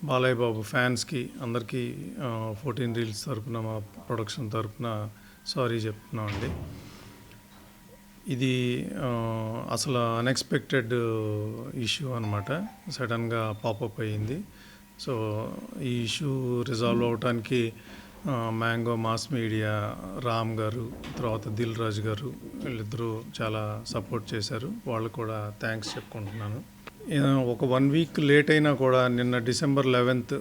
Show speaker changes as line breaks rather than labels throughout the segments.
బాలయ్య బాబు ఫ్యాన్స్కి అందరికీ 14 రీల్స్ తరపున మా ప్రొడక్షన్ తరపున సారీ చెప్తున్నామండి. ఇది అసలు అన్ఎక్స్పెక్టెడ్ ఇష్యూ అనమాట. సడన్గా పాపప్ అయ్యింది. సో ఈ ఇష్యూ రిజాల్వ్ అవడానికి మ్యాంగో మాస్ మీడియా రామ్ గారు, తర్వాత దిల్ రాజు గారు వీళ్ళిద్దరూ చాలా సపోర్ట్ చేశారు. వాళ్ళు కూడా థ్యాంక్స్ చెప్పుకుంటున్నాను. ఒక 1 వీక్ లేట్ అయినా కూడా నిన్న December 11th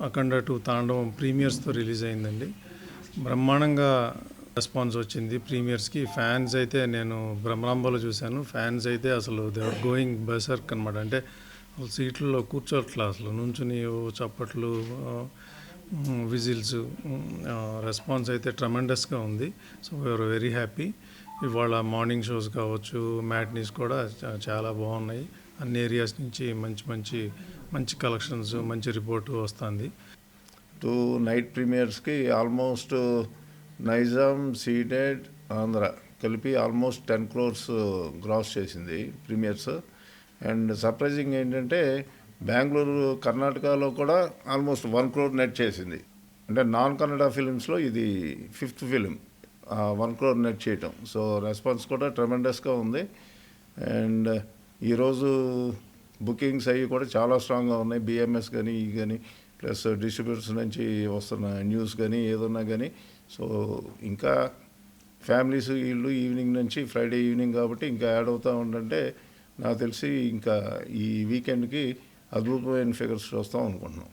అఖండ 2 తాండవం ప్రీమియర్స్తో రిలీజ్ అయిందండి. బ్రహ్మాండంగా రెస్పాన్స్ వచ్చింది ప్రీమియర్స్కి. ఫ్యాన్స్ అయితే నేను బ్రహ్మరాంబలో చూశాను. ఫ్యాన్స్ అయితే అసలు దే ఆర్ గోయింగ్ బెసర్క్ అనమాట. అంటే సీట్లలో కూర్చోట్లా, అసలు నుంచుని చప్పట్లు, విజిల్స్, రెస్పాన్స్ అయితే ట్రమెండస్గా ఉంది. So we are very happy. ఇవాళ మార్నింగ్ షోస్ కావచ్చు, మ్యాట్నీస్ కూడా చాలా బాగున్నాయి. అన్ని ఏరియాస్ నుంచి మంచి కలెక్షన్స్, మంచి రిపోర్టు వస్తుంది.
2 నైట్ ప్రీమియర్స్కి ఆల్మోస్ట్ నైజాం, సీడెడ్, ఆంధ్ర కలిపి ఆల్మోస్ట్ 10 crores గ్రాస్ చేసింది ప్రీమియర్స్. అండ్ సర్ప్రైజింగ్ ఏంటంటే బెంగళూరు, కర్ణాటకలో కూడా ఆల్మోస్ట్ 1 crore నెట్ చేసింది. అంటే నాన్ కన్నడ ఫిలిమ్స్లో ఇది 5th ఫిలిం 1 crore నెట్ చేయటం. సో రెస్పాన్స్ కూడా ట్రెమెండస్గా ఉంది. అండ్ ఈరోజు బుకింగ్స్ అవి కూడా చాలా స్ట్రాంగ్గా ఉన్నాయి. బిఎంఎస్ కానీ కానీ ప్లస్ డిస్ట్రిబ్యూటర్స్ నుంచి వస్తున్న న్యూస్ కానీ ఏదన్నా కానీ. సో ఇంకా ఫ్యామిలీస్ వీళ్ళు ఈవినింగ్ నుంచి ఫ్రైడే ఈవినింగ్ కాబట్టి ఇంకా యాడ్ అవుతూ ఉండంటే నాకు తెలిసి ఇంకా ఈ వీకెండ్కి అద్భుతమైన ఫిగర్స్ చూస్తాం అనుకుంటున్నాం.